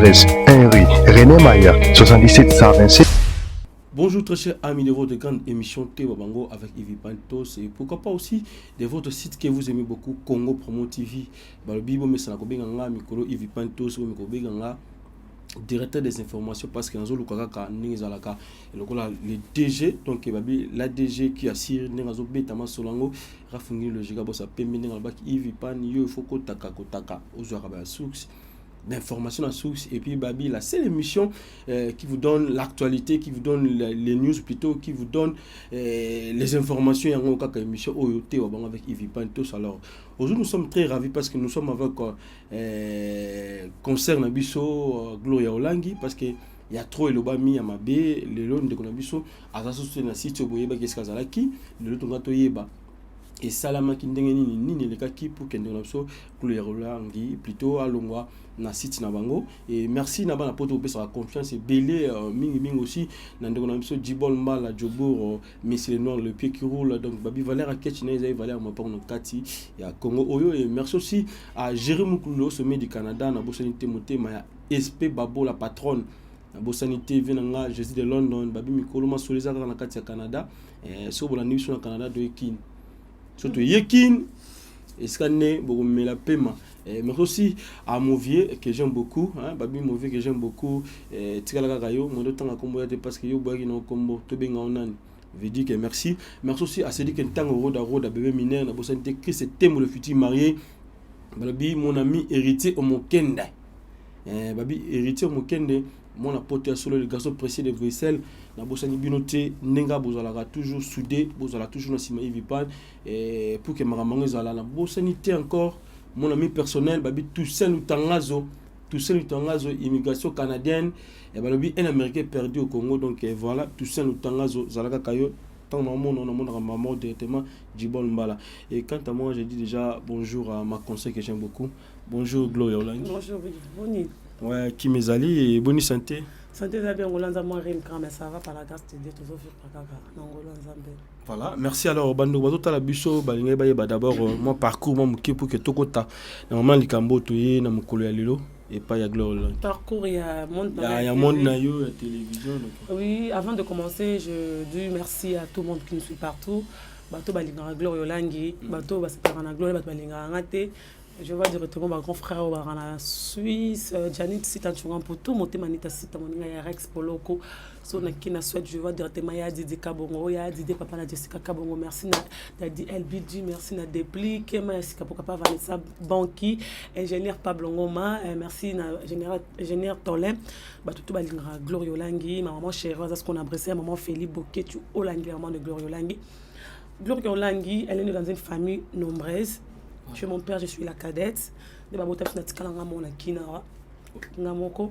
Adresse 1 rue René Maya, 77 127. Bonjour très chers amis de votre grande émission Théo Bango avec Yves Pantos et pourquoi pas aussi de votre site que vous aimez beaucoup, Congo Promo TV. Balobibo Messana Kobenganga, Mikolo Yves Pantos, Mikobenganga, directeur des informations parce que nous avons le DG, donc la DG qui assure Nengazo Betama Solango, Rafungi le Gigabosa Pemine, Yves Pan, Yofoko Taka Kotaka, Ozuaraba Soux. D'informations à source et puis Babi la seule émission qui vous donne l'actualité, qui vous donne les news plutôt, qui vous donne les informations en cas émission OYOT avec Yves Pantos. Alors aujourd'hui nous sommes très ravis parce que nous sommes avec concert Nabiso Gloria Olangi parce que il y a trop elobami à Mabé le long de Konabiso à sa source na site Boyeba Keskazalaki le Tongato Yeba et Salama Kindengeni ni le cas qui pour Kendonapso Gloria Olangi plutôt à Longwa na site na bango et merci na bana poto sur la confiance et belé mingi aussi na ndeko na biso Djibol Mbala Djobour Monsieur Noir le pied qui roule donc Babi Valère Aketchina ils Valère mo pon kati ya Congo Oyo et merci aussi à Jérémy Moukulo au sommet du Canada na bosanité motema ya SP Babo la patronne na bosanité venanga Jésus de London Babi Mikolo ma soliza na kati ya Canada so bola ni sur na Canada de Yekin surtout Yekin escané beaucoup mais la paiement mais aussi à Mauvier que j'aime beaucoup hein Babi Mauvier que j'aime beaucoup tikala kayo mon temps à combo parce que yo boy no combo to benga onani veut dire que merci aussi à celui qui est tango roda bébé mineur na bosanité que c'est thème le futur marié Babi mon ami héritier Omokende Babi héritier Omokende mon apôtre solo le garçon précieux de Bruxelles na bosani binoté nenga bozala toujours soudé bozala toujours na sima Ivipan et pour que maramango zala na bosanité encore mon ami personnel Babi Toussaint Lutangazo immigration canadienne et Babi un américain perdu au Congo donc voilà Toussaint Lutangazo zalaka kayo tant dans mon maman directement Djibol Mbala et quant à moi je dis déjà bonjour à ma conseil que j'aime beaucoup bonjour Gloria Olangi bonjour Boni ouais qui mes alliés et bonne santé santé ça bien Ngolanza moi rien grand mais ça va par la grâce de Dieu toujours faire par kaka Ngolanza be voilà merci alors bando bato la biso balinga ba d'abord mon parcours mon muke pour que tokota normalement likambo toye na mukolo ya lelo et pas ya Gloria parcours il y a monde na yo la télévision donc. Oui avant de commencer je dis merci à tout le monde qui nous suit partout bato balinga Gloria Olangi bato basepara na Gloria bato balinga ngate. Je vois directement mon grand frère au en Suisse, Janit Sitanchungan pour tout monter manita Sitamoninga ya Rex Poloko. So na kina souhaite je vois directement ya Didi Kabongo, ya Didi Papa na Jessica Kabongo, merci na Didi LBG, merci na Depli, Kema Sika Papa Vanessa Banki, ingénieur Pablo Ngoma, merci na ingénieur Tolem, ba tout balingra Gloria Olangi, ma maman chérie, ça ce qu'on a apprécié, maman Félix Boketu Olangi, maman de Gloria Olangi. Gloria Olangi, elle est née dans une famille nombreuse. Chez mon père, je suis la cadette. De ma beauté, je suis la kinawa. Ngamoko.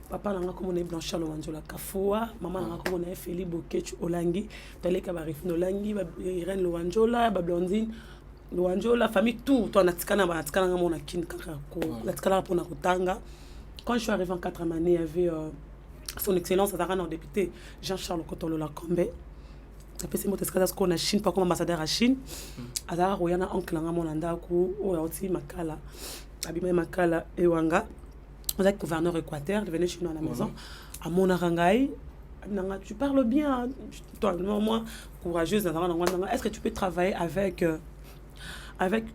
Papa n'a pas de Blanchard Loanjola Kafoua. Maman n'a pas de Félix Boketu Olangi. Tandis que Barif Nolangi, Irène Loanjola, Blondine Loanjola, famille tout. Toi, na tikana mon akin kakako. La tikana pour na kutanga. Quand je suis arrivé en 4e année, il y avait son excellence Azarana député Jean-Charles Kotolo Lakombe. Après c'est mon escalade qu'on a Chine pas comme ambassadeur à Chine azara royana oncle nga monanda ku o yauti makala abima makala ewanga on a gouverneur Équateur devenu chez nous à la maison à mon arangai tu parles bien toi moi courageuse est-ce que tu peux travailler avec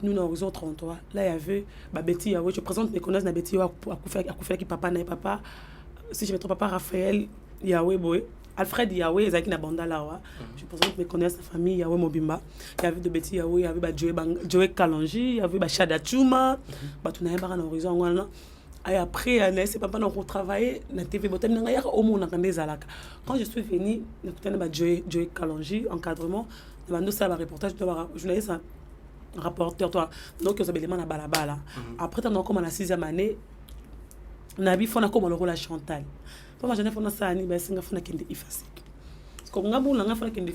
nous dans Horizon 33 là il y avait Betty Yawe je présente mes connaissances na Betty Yawe à qui papa na papa si je me trompe papa Raphaël Yawe boy Alfred Yahweh, Zaki Nabandala, je pense que je connais sa famille, Yahweh Mobimba. Il y avait de Betty Yahweh, il y avait Joe Kalonji, il y avait Shada Chuma, il y avait un horizon. Et après, c'est papa qui travaillé dans la TV. Quand je suis venu, j'ai Joe Kalonji, encadrement, je suis un reportage, journaliste, un rapporteur, donc ils ont élément à Balabala. Après, tu as comme la 6e année, Nabi Fona comme le rôle à Chantal. Moi, je n'ai pas ça, mais c'est un peu de ifasik. Comme on a beau l'enfant qui est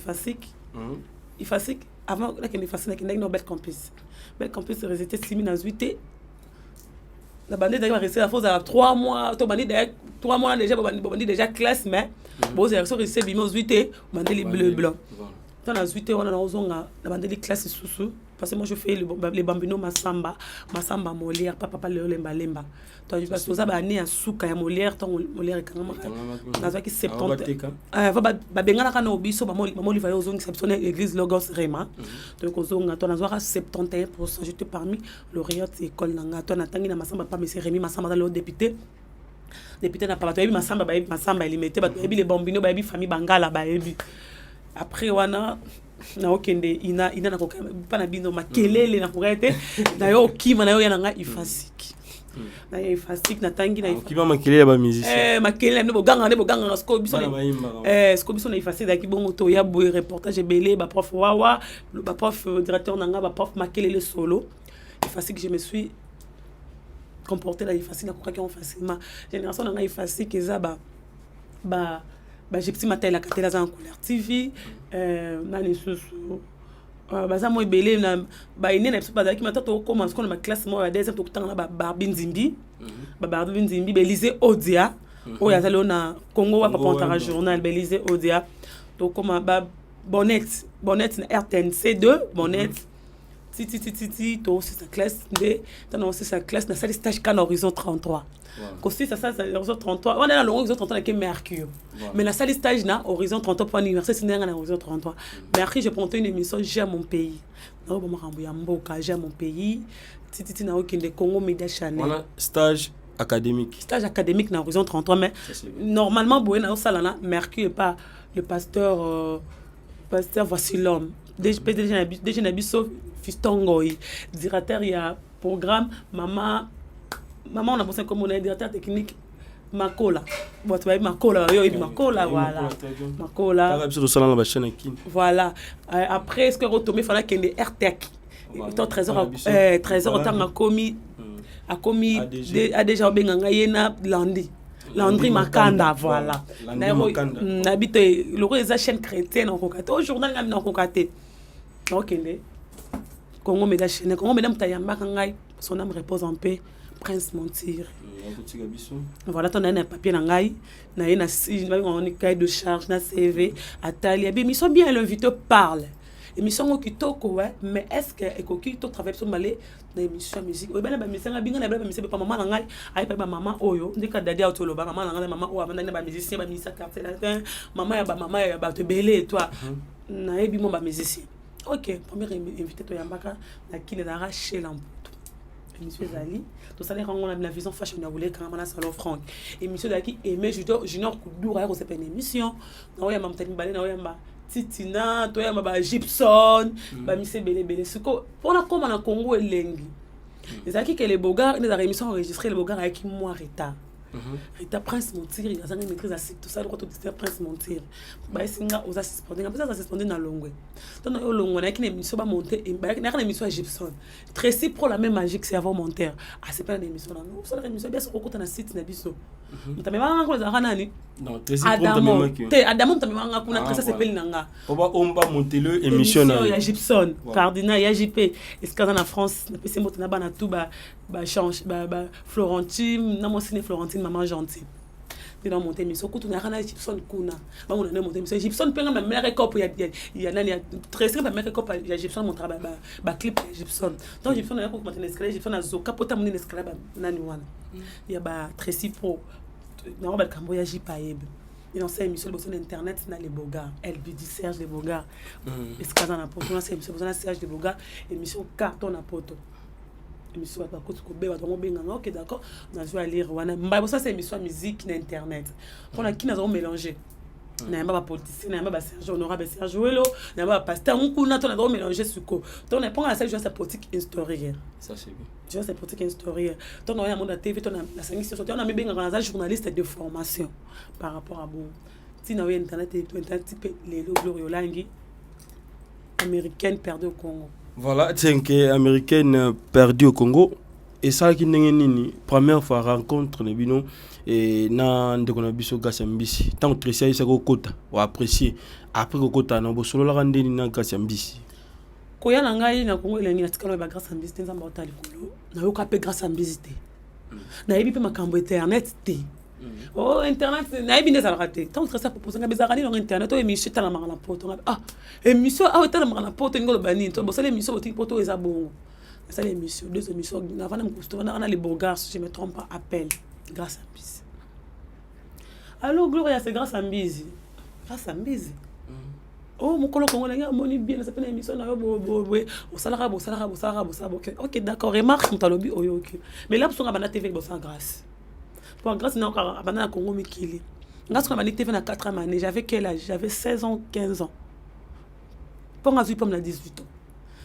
ifasik, avant la qui est ifasik, qui est une belle campus. Belle campus résidait 6008. La bande d'ailleurs resté la force à 3 mois. Toi, bande d'ailleurs 3 mois déjà, bande déjà classe, mais bon, c'est resté 8 bande les bleu blanc. Tant à 8 on a les classes sous parce que moi je fais les bambino masamba Molière papa le lemba toi parce que ça ba né à souka ya Molière tant Molière quand même dans qui 70 va bengana kana obiso ba moli va ozongi exception église Logos Rema donc ozonga toi na 71% j'étais parmi lauréate école nanga toi na tangi na masamba pas monsieur Rémi Masamba le député na papa toi masamba il mettait ba les bambino ba famille bangala ba après wana na okende ina na kokana bino makelele na kokete na yo kima na yo yana nga ifasiki na ifasiki na tangi na kima makelele ba musicien makelele ne boganga sko biso sko biso na ifasiki da ki bongo to ya boy reportage belé ba prof wawa ba prof directeur nanga ba prof makelele solo ifasiki je me suis comporté la ifasiki na kokaki on facilement génération nanga ifasiki ezaba j'ai petit matin la cathédrale en couleur TV nani susu baza mo belé na ba ine na pas qui mata to commence qu'on ma classe mo ya deuxième to tanga ba barbinzimbi Belize Odia o ya zalo na Congo wa papa journal Belize Odia to comme ba bonnet na RTNC2 bonnet ti to aussi sa classe de dans aussi sa classe na salle stage can horizon 33 aussi ça horizon 33 on est dans l'horizon 33 avec Mercure mais la salle stage na horizon 33 pour l'université c'est dans horizon 33 Mercure je prends une émission j'aime mon pays na ba makambo ya mboka j'aime mon pays ti na okinde Congo Media Channel voilà stage académique na horizon 33 mais normalement boye na salana Mercure et pas le pasteur voici l'homme déjà nabiso fistongo directeur il y a programme maman on a pensé comme on est directeur technique Makola voilà Makola voilà après est-ce que retourner fallait qu'il y ait RTEC trésor autant a commis a déjà benganga yena Landry Makanda voilà n'habite le chaîne chrétienne en Kokate au journal en Kokate okende Congo Media Channel Congo Media Mtayamba kangai son âme repose en paix Prince Montir voilà ton un papier nangai na ina on cahier de charge na CV atali abi mission bien l'invité parle émission okitoko ouais mais est-ce que ekokito travaille sur malé na émission musique o bana ba misanga binga na ba mission pa maman nangai ay pa maman oyo ndika dadi autolo ba maman nangai maman o avanda na ba musicien ba ministre quartier latin maman ya ba te belé toi na ebi mo ba musicien. Ok, premier invité to yambaka na kile na raché l'amputo. Monsieur Zali, to ça les rend la vision fashion na voulé quand na salon franc. Et monsieur Daki aimé junior Koudoura ko c'est une émission. Na oya mamtani balé na oya mba Titina, to ya mba Gibson, ba monsieur belé suko. Pour la comme na Congo elengi. Les aki que les bogards les émissions enregistrées les bogards avec moi retard. Rita Prince Montir il a une maîtrise à tout ça le droit de Prince Montir ba singa aux assistants après ça assistants na longwe donc na longwe na kine émission ba monter et ba na émission à Gibson Tracy pro la même magique c'est avant monter ah c'est pas une émission là non ça émission bien sur kokota na site na biso mutamema ngako za kanani non Tracy pro mutamema ki Adamo mutamema ngako na Tracy sepeli nanga oba omba monter le émission ya Gibson Cardinal ya JP est-ce que dans France na pese motana ba na tout ba change ba Florentine na mo ciné Florentine maman gentille de dans monter mission ko tuna kana Gibson kuna ba on na monter mission Gibson penga na meilleur cop ya nani ya très très meilleur cop ya Gibson mon travail ba clip Gibson donc Gibson na ko monter escalier Gibson na zo capota mon escalier ba nani wana ya ba Tracy pro na ba kambo ya jipaeb et dans cette émission sur internet na les bogards LBD Serge les bogards est-ce que dans la poto na cette émission sur Serge les bogards émission carton na poto émission ba ko ko be ba mo benga OK d'accord on a joué à lire wana mba ça c'est émission musique na internet on a qui nous avons mélangé na ba politicien na ba Serge honorable Serge Welo na ba pasteur nkuna on a vraiment mélangé suko donc on prend la salle sa politique historique ça c'est bien je sais politique historique donc on a monde TV on a la sanction on a même benga dans journaliste de formation par rapport à bon si na internet et internet type les Gloriolangi américaine perdue au Congo. Voilà, c'est que américaine perdue au Congo et ça qui n'est ni première fois rencontre les bino et na ndekona biso gasambisi tant que Tracy ça ko kota ou apprécier après ko kota na bo solo la rande ni na gasambisi ko ya ngai na Congo elengi na tikalo ba gasambisi tenza mbota likolo na yo ka pe gasambisi te na yebi pe makambo internet te Oh, Internet, naïbi n'est pas raté. Tant que ça propose, on a besoin d'aller Internet, émission, t'as la main à la porte. Ah, émission, t'as la main à la porte, on a banni. Bon, ça l'émission, au type auto, et ça bon. Ça l'émission, deux émissions, avant de me couvrir, on a les Bourgas, si je me trompe pas, appel, grâce à Mbizi. Alors, Gloria, c'est grâce à Mbizi. Grâce à Mbizi. Oh, mon collègue, on a moni bien, ça s'appelle l'émission, on a au salaire, ok, d'accord, remarque, on lobby, ok. Mais là, on a la TV, bon, sans grâce. Pour grâce, on a un Congo Mikili. Grâce, on a la TV à 4 ans, j'avais quel âge? J'avais 16 ans, 15 ans. Pour moi, j'ai 18 ans.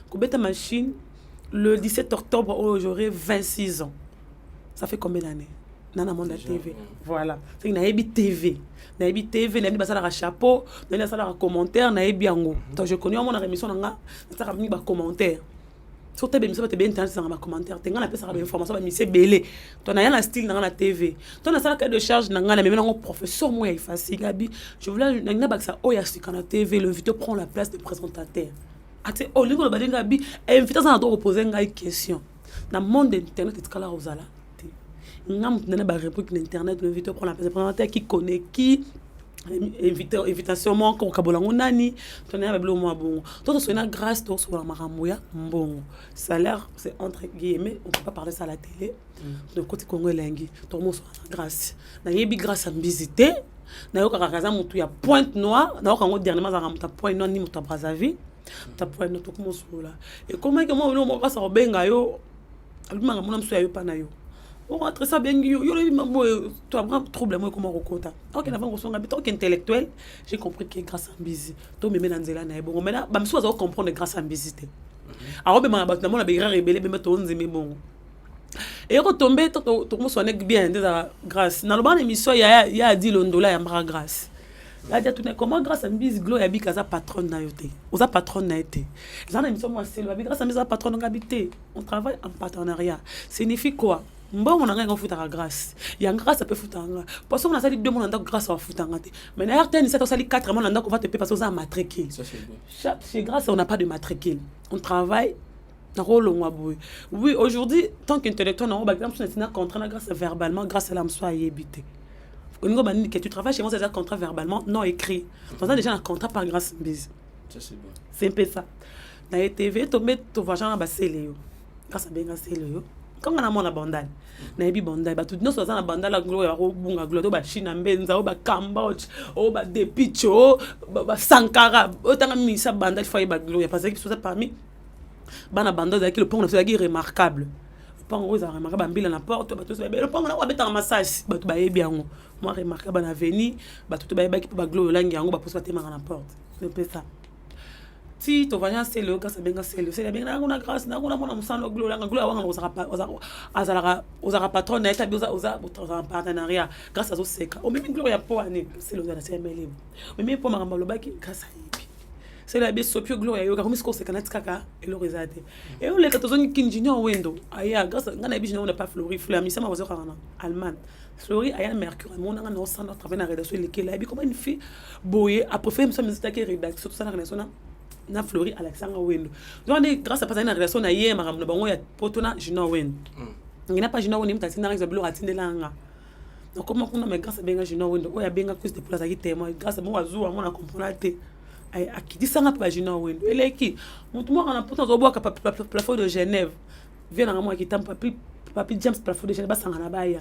Quand j'ai machine, le 17 octobre, j'aurai 26 ans. Ça fait combien d'années? Dans le monde de la TV. Voilà. C'est une TV. Naïbi TV, naïbi basala chapeau, naïbi basala commentaire, naïbi ango. Donc je connais mon émission nanga, ça ramène ba commentaire. Surtout bien ça bien intéressant dans ma commentaire. Tenga na pesa ba information ba mise belé. Ton na style dans la TV. Ton na sala cahier de charge nanga na même nango professeur moi il facile gabi. Je voulais na ba ça oya sur la TV, le vidéo prend la place de présentateur. Ate o lingo ba denga bi invitation na to poser ngai question. Dans le monde internet et kala ozala. Ngam nana ba répondre l'internet le vidéo prend la place de présentateur qui connaît qui invitation mon ko kabolango nani tonné ba blo moi bon toi c'est une grâce toi sur la maramoya bon salaire c'est entre guillemets on peut pas parler ça à la télé de côté Congo lengi tout mon sur la grâce na yebi grâce à visiter na yo kakaza mutu ya Pointe Noire na yo kango dernièrement za muta Pointe Noire ni muta Brazzaville ta Pointe Noire tout comme sur là et comment que moi on va ça benga yo aluma ngam mso yo pa na yo. On rentre ça bien, tu as un trouble, moi, comment on compte. Ok, avant qu'on soit habitant intellectuel, j'ai compris que grâce à Mbizi, tout me met dans Zéla, bon, maintenant, je suis comprendre grâce à Mbizi. Alors, je suis rebelle, je suis bon. Et quand tomber, tout le monde soit bien, grâce. Dans le ban émission, il y a dit l'ondola, il y a grâce. Là, il y a comment grâce à Mbizi, Glo, il y a dit patronne na yote. Osa patronne na été. Dans l'émission, moi, c'est grâce à Mbizi, patronne na habité. On travaille en partenariat. Signifie quoi? Bon, on a rien foutre à grâce. Il y a une grâce, ça peut foutre à grâce. Parce qu'on a sali 2 mois grâce à foutre à grâce. Mais d'ailleurs, tu as sali 4 mois qu'on va te payer parce qu'on a matriculé. Chez grâce, on n'a pas de matricule. On travaille dans le rôle. Oui, aujourd'hui, tant qu'intellectuel, on a un contrat grâce verbalement, grâce à l'âme soit évité. Que tu travailles chez moi, c'est un contrat verbalement, non écrit. Tu as déjà un contrat par grâce. C'est un peu ça. Dans les TV, tu mets ton argent à basser. Grâce à bien grâce à comme on a mon bandal na yebi bandal ba tout no so za na bandal la gloire ya bunga gloire to ba China mbenza o ba Cambodge o ba Depicho ba Sankara o tanga misa bandal fa ba gloire parce que ça parmi bana bandal avec le pont na c'est remarquable le pont rose a remarqué ba mbila na porte ba tout ça le pont na wa beta massage ba to ba yebi yango moi remarquable na veni ba tout ba yebi ki ba gloire langi yango ba posa te na porte c'est peu ça. Si tu vas c'est le grâce à bien c'est bien na grâce na kuna mona musano gloire wanga osara patron na eta biza oza partenariat grâce à ça au même gloire ya po année c'est le c'est mêlé mais même pour maramba lobaki grâce à ipi c'est la bien sopio gloire yo comme ce que c'est kanati kaka et le resate et on les katozoni kinjinyo wendo aya grâce ngana bijo on n'a pas fleuri fleur mi sama wazo kana allemand Flori aya mercure mon nga no sana travailler na rédaction lequel la bi comme une fille boyer après faire ça mais c'était rédaction tout ça na rédaction na Flori Alexandre Wendo. Donc grâce à passer na relation na hier maram no bango ya potona Junior Wendo. Ngina pas Junior Wendo mtasi na exemple atindelanga. Donc comment on a grâce à benga Junior Wendo o ya benga cause de pour la témoin grâce à mon azou on a comprendre te ay akiti sanga pa Junior Wendo. Et leki mutu mo kana potona zo boka plafond de Genève. Vient na moi qui tam papi James plafond de Genève ba sanga na baya.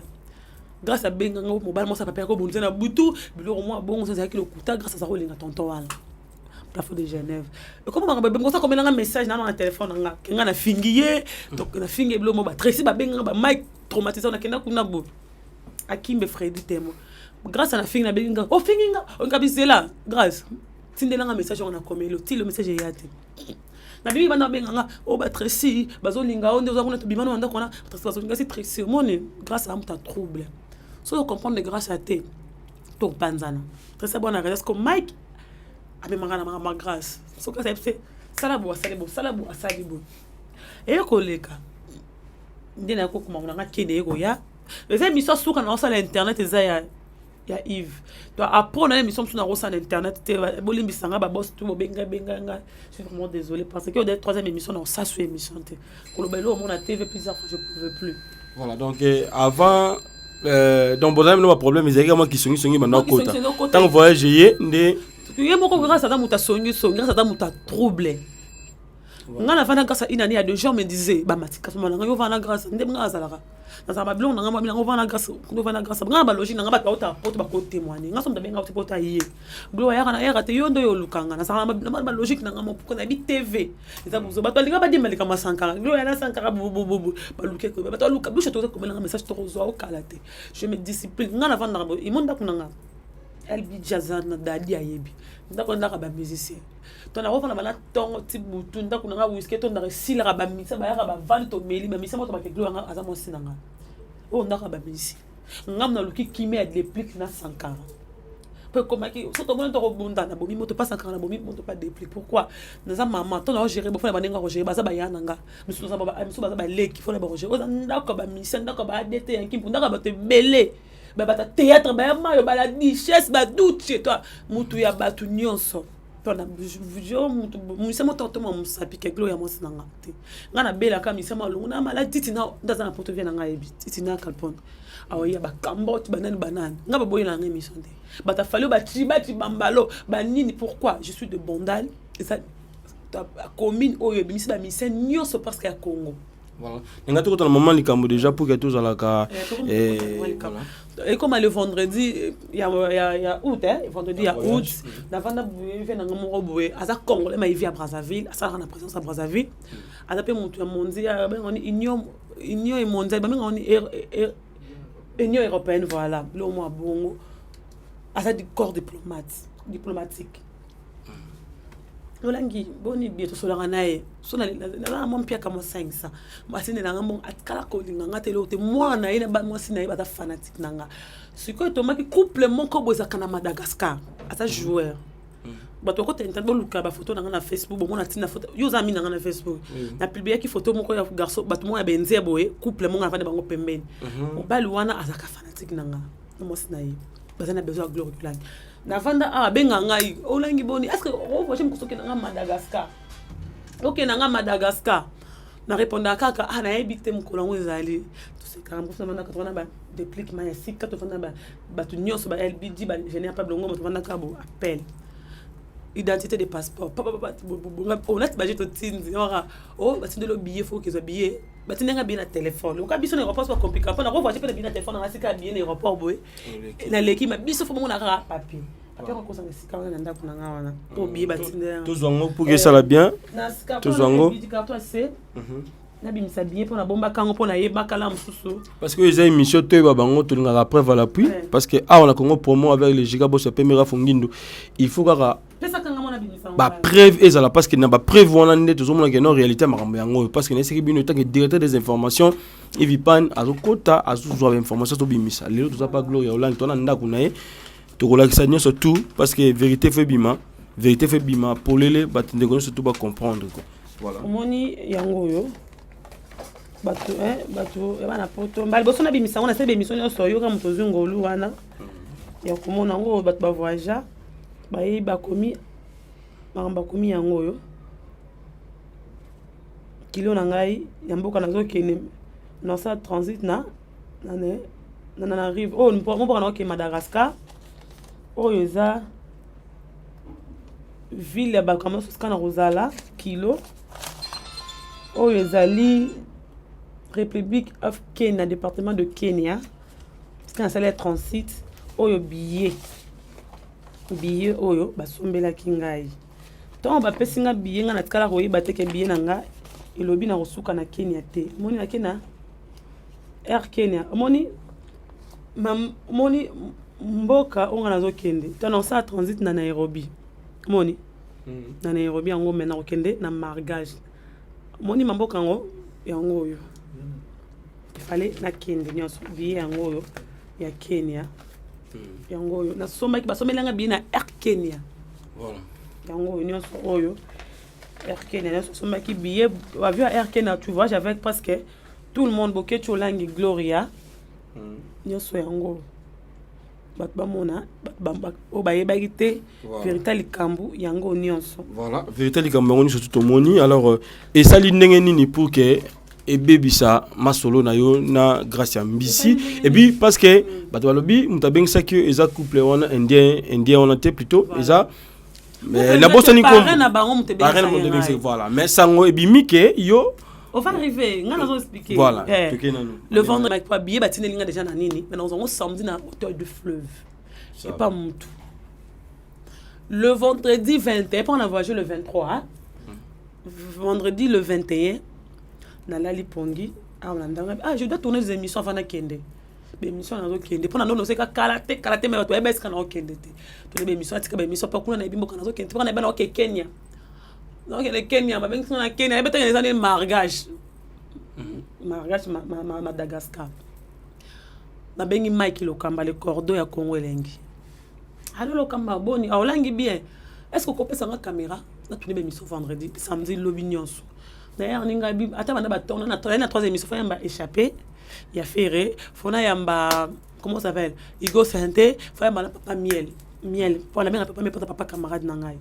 Grâce à benga ngo mobile mo sa papier ko bonze na butu bilo moi bon ça ki le kuta grâce à ça rolinga tonton wala. Plafond de Genève. Et comment on va ça comme un message dans le téléphone nga kenga na fingiye donc na fingiye blo mo ba Tracy ba benga ba Mike traumatisé on a kena kuna bo Akimbe Freddy temo grâce à la fingi na benga oh finginga on kabisela grâce tindela nga message on a comme le message est yate na bibi bana benga nga oh ba Tracy bazolinga on ndoza kuna to bimano ndako na bazolinga si Tracy moni grâce à muta trouble so on comprendre grâce à te to panzana très bon grâce comme Mike abe mangana ma grâce so ka c'est salabu asalibu et koleka ndina ko kuma unanga kende yego ya les émissions suka na sur internet ya Yves toi après na émission sur na internet te bolimbi sanga ba boss tout benga je suis vraiment désolé parce que la troisième émission on ça sur émission te kolobelo mon na TV plusieurs fois je pouvais plus voilà donc avant Donc bon, non problème, ils ont qui sont maintenant côté. Tant voyager, ne. Il y a beaucoup grâce à ta mouta songi, grâce à ta mouta troublé. Nga na fana grâce à une année à 2 jours me disait bah matika fama nga yo vana grâce ndem nga azalaka. Na sa babilon nga mabila nga vana grâce, ngo vana grâce. Nga ba logique nga ba ota porte ba ko témoigner. Nga sombe benga ota porte yé. Gloire ya kana ya te yondo yo lukanga. Na sa ba logique nga mo ko na bi TV. Eza buzo ba to linga ba dimba lika masankara. Gloire ya sankara bu ba luke ko ba to luka bu chato ko benga message to zo au kalate. Je me discipline nga na vana ba imonda kunanga. Elbi jazana dadi ayebi. Ndako ndaka ba musicien. Tona wofana bana tongo tibutu ndako nanga whisky to ndaka sila ba misa ba ya ba vali to meli ba misa moto ba ke gloire aza mo sinanga. O ndaka ba musicien. Ngam na luki kimi a déplique na sankara. Peu comme qui surtout bon to bunda na bomi moto pas sankara na bomi moto pas déplique. Pourquoi? Naza maman tona gérer bo fona ba nenga gérer ba za ba yananga. Misu za ba leki fona ba gérer. O ndako ba musicien ndako ba adete yanki ndako ba te belé. Ba bata théâtre ba mayo ba la richesse ba doute chez toi mutu ya batu nyonso tona bujo mutu musema toto mo musapi ke gloire mo sinanga te ngana bela ka misema lungu na mala titina ndaza na poto vient nga ebi titina kalpon awoya ba kambot banane ngaba boye na émission te bata fallo ba tribati bambalo ba nini pourquoi je suis de Bondal et ça commune oyo bimisi ba mission nyonso parce que ya Congo. Voilà. On a tout le moment les cambo déjà pour que tous à la ca. Et comme le vendredi, il y a août, vendredi il y a août. D'avant de venir dans mon robot, à ça Congolais m'a vu à Brazzaville, à ça on a présence à Brazzaville. À ça peut monter mondial, on union et mondial, on est union européenne voilà, le mois bongo. À ça du corps diplomatique. Olangi boni bieto solanga nae sona na mon pia kama 500 masine na ngambo atkala ko linga ngatelo te mwana ina ba mwasi na ba fanatique nanga siko to maki couple mon ko boza kana Madagascar ata joueur bato ko tenta bo luka ba photo na Facebook bo mona tina photo yo zami na Facebook na publier ki photo moko ya garçon bato mo ya benze boye couple mon afande bango pembeni obali wana azaka fanatique nanga mwasi na ye bazana besoin gloire de langue na vanda benga ngai olangi boni est-ce que o voche mkusoke na Madagascar OK na Madagascar na répondre kaka na ebite mkolango ezali to se karambo fana na katona ba déplique ma sika to fana ba tu nyonso ba LBD ba je n'ai pas blongo mo fana kabo appel identité de passeport papa on a budget to tinzi ora o ba tindelo billet faut qu'ils billet ba tinenga bien na téléphone o ka biso na aéroport pas compliqué pa na ko voiture pe bien na téléphone na sika bien na aéroport boy na leki ma biso faut mo na ka papier papier ko sanga sika na ndako na ngawana to billet ba tinenga to zongo pour que ça la bien to zongo carton c'est na bimisa bien pour na bomba kango pour na yeba kala msusu parce que les émissions to ba bango to nga preuve à l'appui parce que on a Congo promo avec les giga boss premier fongindo il faut ka ba preuve ezala parce que na ba preuve wana nde tozomona que non réalité makambo yango parce que neseki bino tant que directeur des informations Evipan azokota azuzwa information to bimisa lelo toza pas gloire ya Hollande tona ndako na ye to kolakisa nyonso tout parce que vérité fait bima pour lele batinde kono surtout ba comprendre quoi voilà omoni yango yo bato bana poto mbali boso na bimisa ngona se bemission nyonso yo ka muto zungolu wana ya komona ngo bato ba voyager ba komi yango yo kilo na ngai ya mboka nazokene na sa transit na arrive mboka na ke Madagascar oyo eza ville ya bakama soskana rozala kilo oyo ezali République of Kenya département de Kenya parce qu'un salaire transit oyo billet oyo basombela kingai to ba pesinga billet nga na tikala ko yeba teke billet nanga elobi na kosuka na Kenya te moni na Kenya Air Kenya moni mboka onga nazokende to na sa transit na Nairobi moni na Nairobi yango mena okende na Margage moni mboka ngo yango oyo fallait na kende nyonso billet yango oyo ya Kenya yango oyo na somaki basomelanga billet na Air Kenya voilà yango oyo nyonso oyo Air Kenya nyonso somaki billet avion Air Kenya tu vois avec presque tout le monde boké cholangi Gloria nyonso yango bat bamona obayebaki te vérité likambu yango nyonso voilà vérité likambu yango nyonso tout omoni alors et ça li ndenge nini pour que et baby ça ma solo na yo na grâce à Mbisi et puis parce que bato balobi mutabeng ça que eza couple on indien on était plutôt eza mais la bossa ni comme voilà mais sango et bimike yo on va arriver on va expliquer voilà le vendredi avec pas billet batine linga déjà na nini mais nous on samedi na hauteur du fleuve et pas Moutou le vendredi 21 on a voyagé le 23 hein? Vendredi le 21 na Lali Pongi je dois tourner des émissions avant na kende émission na kende pour na no seka karaté mais to ebes kana kende te to émission atika émission pa kuna na bimbo kana kende pour na ba na Kenya donc le Kenya ba bengi na Kenya ebeta les années margage Madagascar na bengi Mike Lokamba le cordo ya Congo elengi allo Lokamba boni aolangi bien est-ce que kopesa nga caméra na tourner émission vendredi samedi l'obignon d'ailleurs ninga bi ata bana batonga na 3e émission fa yamba échappé ya ferré fona yamba comment ça s'appelle Igo Santé fa yamba papa miel pour la mère papa camarade nangai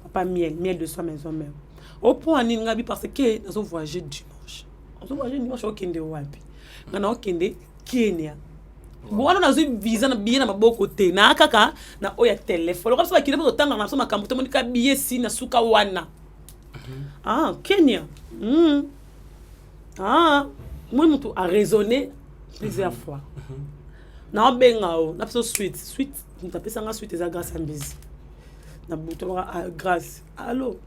papa miel de soi maison même au point ninga bi parce que nous voyager dimanche au kende wapi ngana au kende Kenya Bwana na zui visa na biye na maboko te na kaka na oya téléphone ko so bakile po tanga na so makambo to monika biye si na suka wana Kenya moi mutu a raisonné plusieurs fois na benga o na suite mutu apesa nga suite eza grâce à Mbisi na buto grâce allô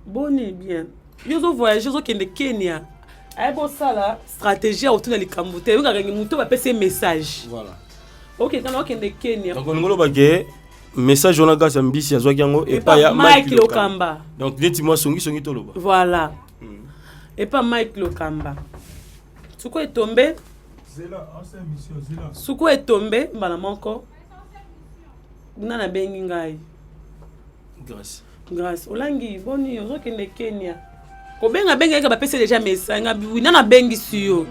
bonne bien yo voyager zo kende Kenya ay bo sala stratégie autour de likambo te nga ngi mutu ba pesa message voilà OK quand on kende Kenya donc ngolo bagé message on a grâce à Mbisi azwa yango et pas ya Mike Lokamba donc dis-moi songi toloba voilà et pas Mike Lokamba suko est tombé suko est tombé mbala moko nana bengi ngai grâce olangi boni ozo kende Kenya ko benga ka ba pesa déjà message ngabi nana bengi suyo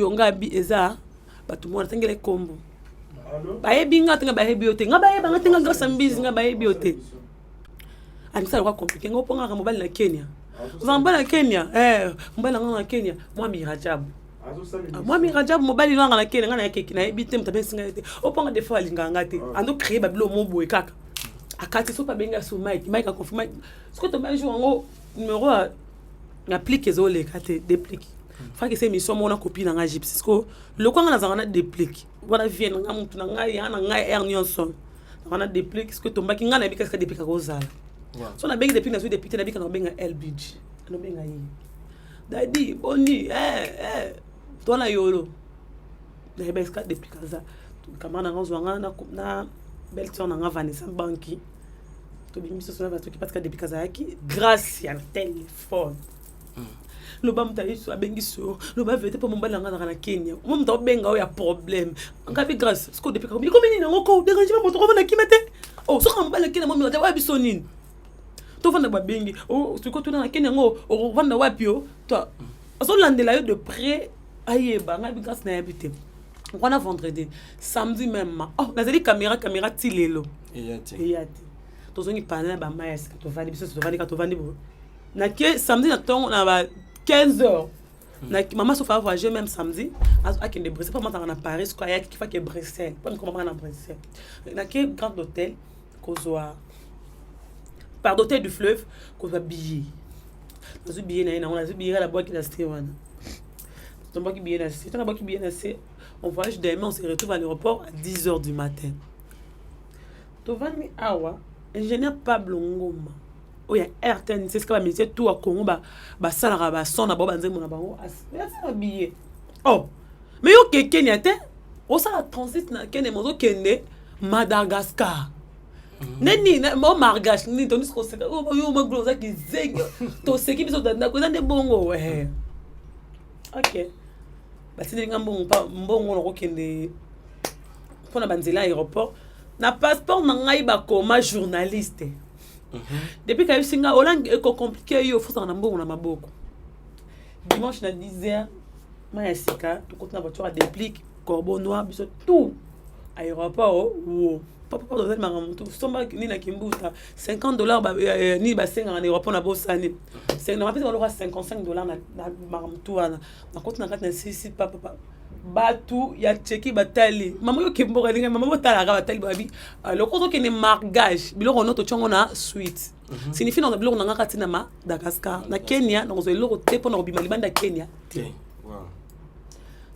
ngabi eza batu mo tangele kombo bayebi nga tenga bayebi yote nga bayeba nga tenga grâce à Mbisi nga bayebi yote anisa kwa compliqué nga ponga ka mobile na Kenya uzamba na Kenya mobile nga na Kenya moi mi Rajab mobile nga na Kenya nga na keki na yebi te mtabe singa yote oponga des fois linganga te ando créer babilo mobo kaka akati so pa benga so Mike a confirmé ce que to ba jour ngo numéro applique ezole kate déplique fa que c'est mission mona copie na nga gypsy sko lokwa nga na zanga na déplique voilà vient nga mutu na nga ya na nga Ernionson na déplique ce que to mbaki nga na bika ska déplique ko zala so na bengi déplique na so déplique na bika na benga LBG no benga yi dadi boni to na yolo na bika ska déplique za kama na ngozwa nga na belton na nga Vanessa banki to bimiso so na bato ki patka déplique za yaki grâce ya téléphone le bam ta iso abengi so le ba vete po mombala nga na Kenya mom ta benga o ya problème ngabi grâce ce ko depuis ko mini ngoko dérange moto ko na kimete so ka mombala Kenya mom ta wa biso nini to vanda ba bengi ce ko to na Kenya ngo o vanda wapi o to so landela yo de près ayeba ngabi grâce na habité on a vendredi samedi même nazali caméra tilelo eyati to zongi pana ba maes to vandi biso to vandi bo na ke samedi na ton na ba 15h. Maman se fait voyager même samedi. À qui de Bruxelles, pas maintenant à Paris, quoi, qui fait que Bruxelles, pas comment à Bruxelles. Na ke grand hôtel, qu'on soit par d'hôtel du fleuve, qu'on soit billet. On a billet na, on a billet la boîte qui a sté wana. On boîte qui billet na, c'est une boîte qui billet na, on voyage demain, on se retrouve à l'aéroport à 10h du matin. To vani awa, ingénieur Pablo Ngoma. Oya RTN c'est ce que va métier tout à Congo ba salaka ba son na ba nzemo na bango ça billet mais yo Kenya te o ça transit na Kenya mozo kende Madagascar neni mo margash ni to nisko se yo mo gloza ki zeg to se ki biso da ko nde bongo OK ba tini ngambo mbongo na ko kende pona banzela aéroport na passeport na ngai ba koma journaliste. Depuis que je suis compliqué, il faut s'en aller na maboko. Dimanche na 10h, maïsika, tout compte na voiture à déplique, corbeau noir, biso tout aéroport papa dans ma ramonto somba ni na kimbuta $50 ni ba senga en Europe na bosani c'est na rapide alors $55 na ramonto wana na konti na kati na sisi papa batu ya cheki batali mama yo kimboka linga mama botala ka batali babi le kozo ke ne margage biloko no to chongo na suite signifie na biloko na ngaka tina Madagascar na Kenya na zo eloko te pona obima libanda Kenya te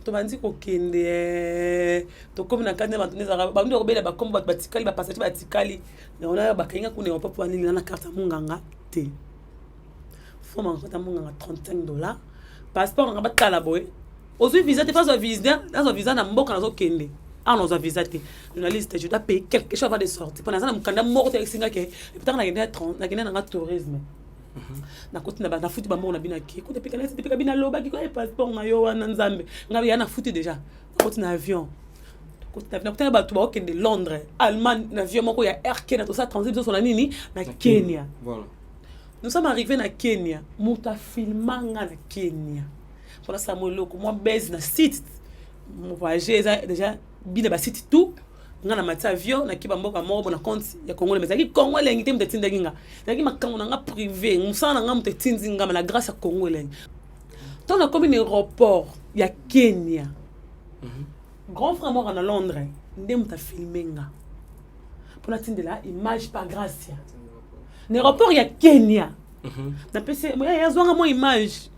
to bandi ko kende to comme na kande ba tuneza ba ndo robela ba kombo ba batikali ba passage ba batikali na ona ba kinga kuna wa papa ni na carte munganga te faut man carte munganga $35 passeport nga batala boy ozu visa te face visa na mboka na zo kende on a visa te journaliste je dois payer quelque chose avant de sortir pendant ça na mukanda moko te singa ke peut-être na kende 30 na kende na tourisme na koti na ba futi ba mona bina ki ko te pika na te bina loba ki ko passeport na yo wana nzambe ngabi yana futi déjà na koti na avion koti na kota ba tuba okende Londres Allemagne na avion moko ya Air Kenya to ça transit sur la nini na Kenya voilà nous sommes arrivés na Kenya muta filmanga na Kenya pour ça mo loko moi baise na site mon voyager déjà bina ba site tout ngana mata avion na kiba mboka moko na compte ya Congo maisaki Congo lengi te mtetinda kinga taki makango na nga privé musana nga mtetinzi nga na grâce à Congo lengi tant na comme un aéroport ya Kenya grand frère mort en Londres ndem ta filmenga pour la tindela image par grâce l'aéroport ya Kenya na pese ya zwanga mo image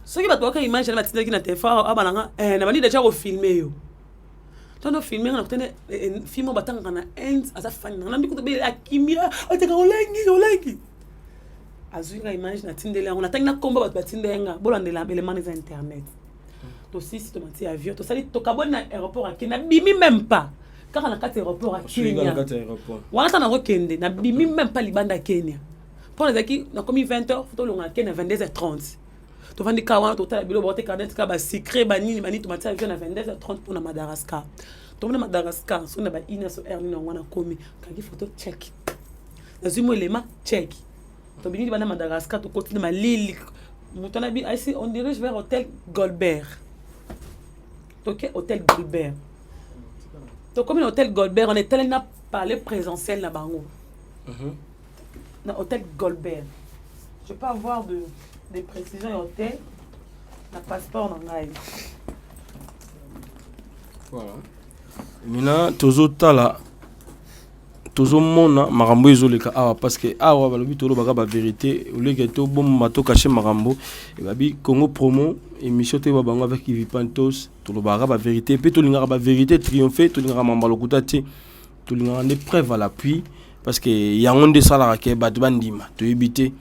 soki bato ka image na batinda kina téléphone abananga na bani déjà ko filmer yo tono filmer na kutene film batanga na end asa fani na mbi kutobe akimia ateka olengi azuira image na tindela on atanga komba bato batindenga bolandela élément des internet to sisi to mati avion to sali to kabona aéroport akina bimi même pas car na kati aéroport akenya wana tana rokende na bimi même pas libanda Kenya pour les aki na komi 20h photo longa Kenya 22h30 to vandi kawana to tala bilo bote kanet ka ba secret ba nini to mati avion na 22h30 pour na Madagascar to na Madagascar so na ba ina so air ni wana komi kaki photo check na zumo élément check to bini ba na Madagascar to continue ma lili mutana bi ici on dirige vers hôtel Goldberg ok hôtel Goldberg to comme hôtel Goldberg on est allé na parler présentiel na bango na hôtel Goldberg je peux avoir des précisions et hôtel na passeport na ngai voilà mina tozotala tozomona makambo ezoleka awa parce que awa balobi tolo baka ba vérité oleke to bomba to cacher makambo e babi Congo promo émission te babango avec Yves Pantos tolo baka ba vérité pe to linga ba vérité triompher to linga mamba lokuta te to linga ne preuve à l'appui parce que yango nde sala ke bat bandima to ebité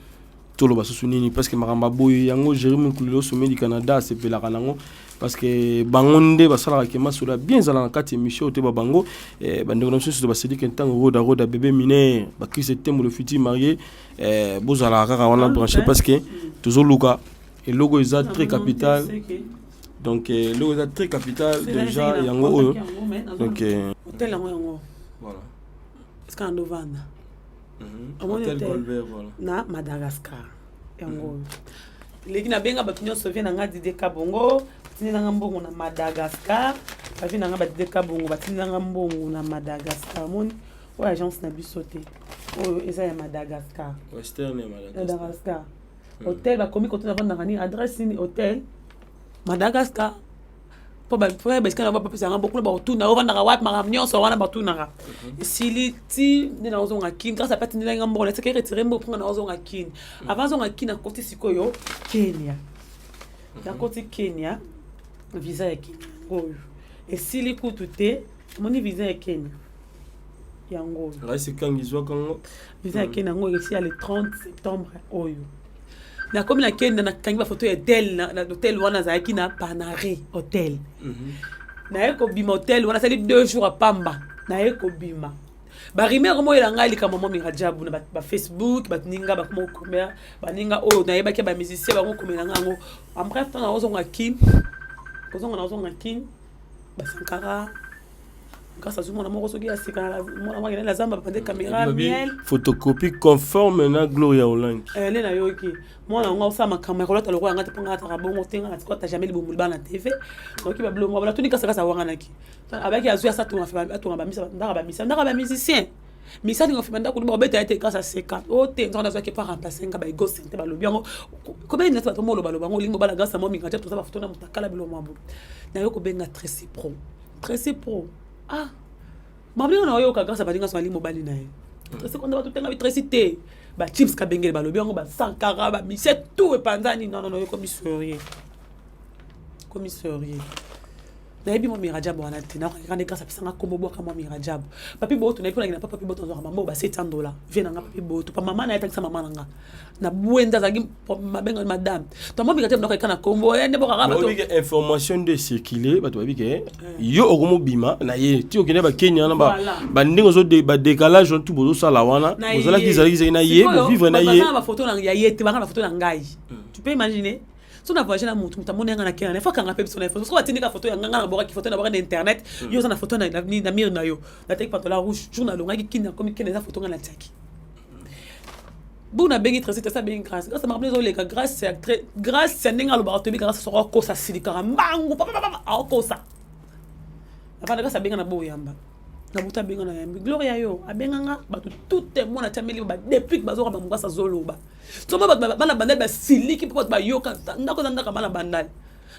tolo basusu nini parce que makamba boyo yango Jérémy Kulilo sommet du Canada c'est pe la kanango parce que bangonde basala ke masula bien zala na kati émission te babango bande ko so ba sedi kentango roda bébé mineur ba Chris Tembo le futur marié bozala kaka wana branché parce que toujours luka et logo est très capital donc logo est très capital déjà yango donc hôtel yango voilà est-ce qu'on dovana hôtel Goldberg voilà na Madagascar yango leki na benga bato nyonso vient na nga Didier Kabongo batinda nga mbongo na Madagascar bavi na nga Didier Kabongo batinda nga mbongo na Madagascar moni o agence na biso te o eza ya Madagascar western ya Madagascar hôtel ba komi koto na vanda ngani adresse ni hôtel Madagascar po ba ska na ba pesa nga beaucoup ba otuna o vanda wapi ma nyonso wana ba tuna siliti ndina ozonga kin grâce à pati ndina nga mbongo leteke retirer mbo na ozonga kin avant ozonga kin na koti sikoyo Kenya na koti Kenya visa ya Kenya oyo esili kutu te moni visa ya Kenya yango reste kangizwa kango visa ya Kenya ngo esi le 30 septembre oyo na comme la Kenya na kangi ba photo ya hotel na hotel wana za na Panari hotel na eko bima hotel wana sali 2 jours à Pamba na eko bima ba rimer mo elanga lika mama mi rajabu na ba Facebook ba ninga ba mo komera ba ninga o na yeba ke ba musicien ba mo komela ngo en bref tant na ozonga kin kozonga na ozonga kin ba Sankara grâce à ce mon amour soki asika na la zamba pande caméra miel photocopie conforme na Gloria Olangi na yoki moi on ça ma caméra là le ngata ponga ta bongo tenga na tikota jamais le bomulba na TV donc ba blo moi tout ni kasa kasa wanga naki avec azu ya ça tout ndaka ba musicien mais ça on fait maintenant ko beta été grâce à C4 oh te on a ça qui pas remplacer nga ba ego sente ba lobi ngo ko be na to mo lo ba lingo ba la grâce à moi minga tout ça ba photo na mutakala bilo mambo na yo ko benga Tracy Pro ah mablinga na yo ka grâce à badinga so ali mobile na ye Tracy ko ndaba tutenga vitricité ba chips ka bengele ba lobi ngo ba sankara ba mi c'est tout et panzani non yo commissariat nayebi mo mirajab wana tena quand grâce à pisanga komo boka mo mirajab papi boto na ipona na papi boto zo mama ba $700 vient nga papi boto pa mama na yatangisa mama nanga na buenda zagi mabenga madame to mo mirajab na kana kombo ende boka ba to information de circuler ba to babi ke yo okomo bima na ye ti okene ba Kenya na ba ndingo zo de ba décalage tout bozo sala wana bozala kizali na ye bo vivre na ye ba photo na ya ye te ba na photo na ngai tu peux imaginer so na voyage na mutu mutamone nga na kena fa kanga pe na photo so batindika photo ya nga na boka ki photo na boka na internet yo za na photo na mir na yo na tek patola rouge journal nga ki kina comme kena za photo nga na tiaki buna bengi Tracy ça bengi grâce ça m'a rappelé les grâce c'est très grâce c'est ninga lo bato bi grâce so ko sa silika mbangu papa ko sa fa daga sa benga na boyamba na buta benga na yambi Gloria yo abenga nga bato tout le monde a tameli ba depuis bazo ba mungasa zoloba so ba bana bandal ba siliki po ba yoka ndako ndaka bana bandal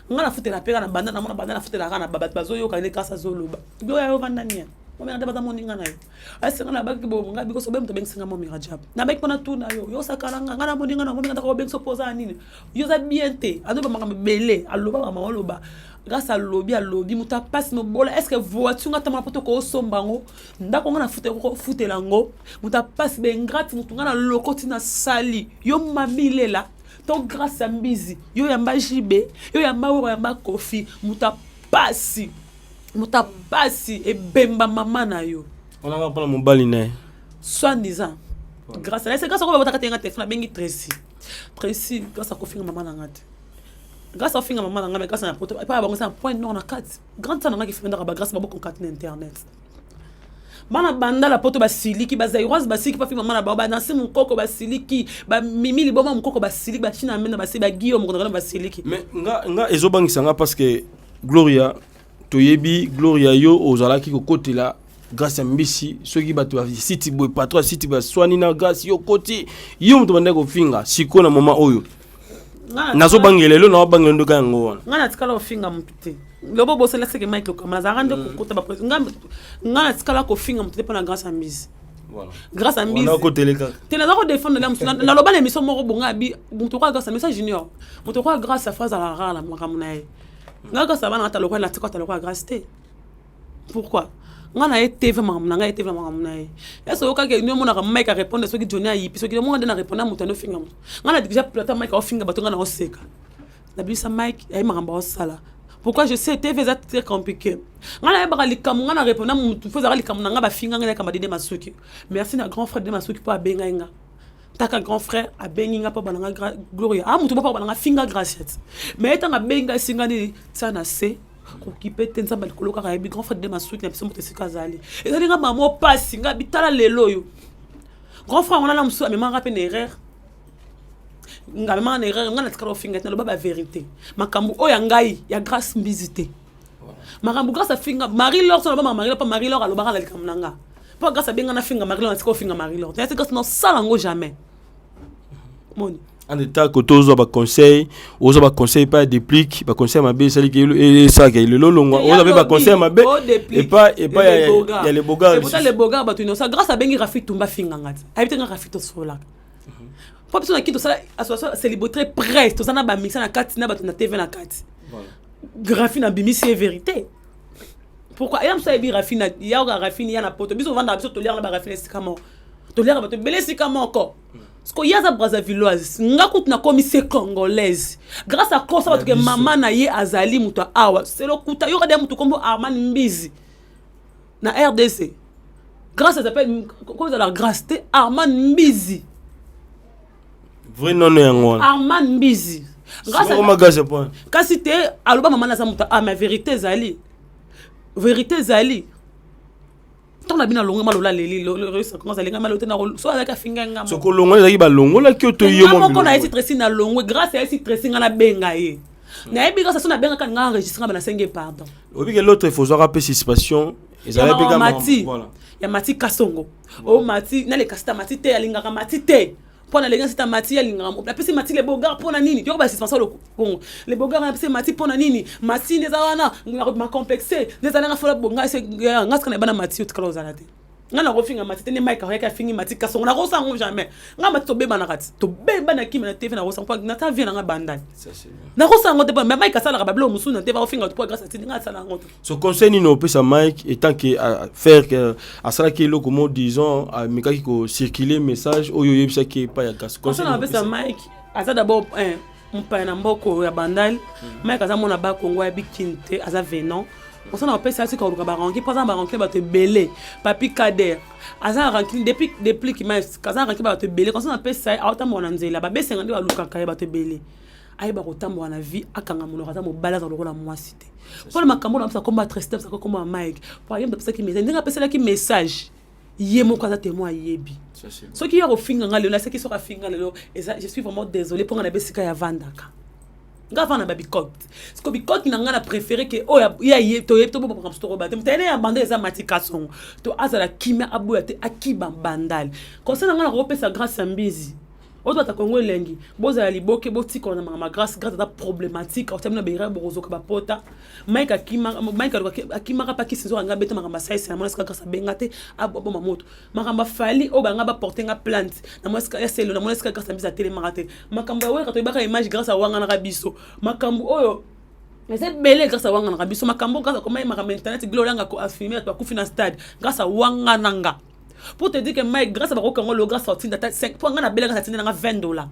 nga na futela pega na bandal na mona bandal na futela kana ba bazo yoka ile kasa zoloba Gloria yo vandania mo ngata baza moninga na yo asenga na baki bo nga biko so be mto benga mo mirajab na baki pona tuna yo sakala nga na moninga na mo ngata ko benga so poza nini yo za bienté ado ba manga belé aloba ba maloba grâce à lobby muta passe no bola est-ce que voiture ngata ma poto ko sombango ndako nga na futela ngo muta passe be ingrate mutu nga na lokoti na sali yo mamilela to grâce à mbizi yo yamba jibe yo yamba wo yamba kofi muta passe e bemba mama na yo on a pas mon bali na soit disant grâce à c'est grâce à ko ba takenga téléphone bengi Tracy grâce à kofi mama na ngate grâce à finga maman nga grâce à poto pas bon ça point non na 4 grande ça nga ki fenda ba grâce ba beaucoup contact internet bana banda la poto ba siliki ba zairoise ba siliki pa finga maman ba na simu koko ba siliki ba mimi liboma mukoko ba siliki ba china mena ba ba Guillaume ngona ba siliki mais nga ezobangisa nga parce que Gloria toyebi Gloria yo ozalaki ko côté là grâce à mbisi ceux qui bato city boy patron city ba swani na grâce yo côté yo mto banda ko finga siko na moment oyo nazo bangelelo na bangelo ndoka ngo wana ngana tikala ofinga mutute lobo bosela seke Mike Lokamala zarande ko kota ba president ngana tikala ko finga mutute pona grâce à mise voilà grâce à mise on a ko teleka tele za ko défendre na loba l'émission moko bonga bi mutu kwa grâce à message junior mutu kwa grâce à phrase à la rare la makamuna ye ngaka ça va na taloko la tikota taloko grâce te pourquoi ngana e TV makamuna nga e TV makamuna ye eso yoka ke nyo mona ka Mike a répondre ce qui Johnny a yipi ce qui mo ngana répondre mutu no finga mutu ngana déjà plata Mike a finga bato ngana oseka na bisa Mike ay makamba osala pourquoi je sais TV c'est très compliqué ngana e baka likamu ngana répondre mutu faut zaka likamu nga ba finga ngana kamba de masuki merci na grand frère de masuki po abenga nga taka grand frère abengi nga po bananga Gloria mutu po bananga finga graciette mais etanga benga singa ni sana se qui peut être ensemble koloka ka bi grand frère de masuki na biso moto sikazali ezali nga mama pasi nga bitala lelo yo grand frère on a la musu mais manga pe une erreur nga mama na erreur nga na tikalo finga na loba ba vérité makambu o ya ngai ya grâce mbizité makambu grâce a finga Marie-Laure so na ba Marie-Laure pa Marie-Laure aloba la likamnanga pas grâce a benga na finga Marie-Laure na tikalo finga Marie-Laure c'est grâce non ça lango jamais moni en état que tous ba conseil aux ba conseil pas déplique ba conseil mabe sali que et ça que le longwa aux ba conseil mabe et pas il y a les bogards et pourtant les bogards ba tu ça grâce à bengi Rafik Tumba finga ngati habite nga Rafik to sola pas besoin qui to ça association célibataire presse to ça na ba mixer na kati na ba na TV na kati Rafik na bimi c'est vérité pourquoi et am ça bi Rafik na ya Rafik ya na poto biso vanda biso to lire na ba Rafik sikamo to lire ba to belé sikamo encore parce que yaza Brazzavilloise nga kutuna commissaire congolaise grâce à quoi ça va que maman na ye azali muto awa c'est le kuta yo kada muto kombo Armand Mbizi na RDC grâce à ça s'appelle comment ça la grâce te Armand Mbizi vrai non yango Armand Mbizi grâce à magaze point kasi te aloba maman na sa muto a ma vérité zali tant na bina longo malola leli le ça commence à lenga malote na so avec afinga ngamo so ko longo ezaki ba longo la ki to yo mo ko na esi tracing na longo grâce à esi tracing na benga ye na ebi grâce à na benga kan nga enregistrer na 5 pardon obi que l'autre il faut avoir participation ezala pe voilà voilà ya Mati Kasongo o Mati na le kasta Mati te alinga Mati te pona lenga sita Mati alinga la pesi Mati le bogar pona nini yo ba suspension le Congo le bogar na pesi Mati pona nini Mati neza wana ma complexé neza nga fola bonga se nga ska na bana Mati utkala ozala te nga na rofinga Mati te ne Mike ka fingi Mati Kasongo na rosa ngo jamais nga Mati to beba na kati to beba na kimi na TV na rosa kwa na ta vie na nga bandani ça c'est bien na rosa ngo te ba Mike sala ka bablo musu na te ba rofinga to grâce à ti nga sala ngo so conseil ni no pesa Mike étant que faire que à ça qui le comment disons à meka qui ko circuler message oyo yebisa ki pa ya gas conseil na pesa Mike aza d'abord mpa na mboko ya bandali Mike aza mona ba Kongo ya bikinte aza venant on s'en appelle ça c'est quand on va ranker par exemple ranker ba te belé papi Kader aza ranker depuis qui m'a kaza ranker ba te belé quand on appelle ça autant mon nzela ba besenga ndi ba lukaka ba te belé ayi ba kotambo na vie akanga mono kaza mo balaza lokola moi cité pour le makambo na ça combattre step ça comme Mike par exemple ça qui message ndinga pesa qui message yemo kaza témoin yebi ce qui y a au finga ngalo na ce qui sera finga lelo je suis vraiment désolé pour ngana besika ya vandaka ngava na babikot parce que bikot na ngana préféré que oh ya to yep to bo pour store ba tene ya bande eza Mati Kasongo to azala kimia abuya te akiba bandal conseil na ngana repesa grâce à mbizi oto ta Kongo lengi boza ya liboke botiko na ma grâce da problématique au terme na beira bozo ka bapota Mike akima pa ki sizo nga beta makamba sai na moneska grâce bengate abo mamoto makamba fali o banga ba porter nga plante na moneska ya selo na moneska grâce mbiza tele marate makamba we ka to baka image grâce à wanga na rabiso makambo oyo mais c'est belé grâce à wanga na rabiso makambo grâce à comment makamba internet gloranga ko affirmer to kufi na stade grâce à wanga nanga pour te dire que Mike grâce à Congo le gars sorti de 5 pour nga bela grâce à $20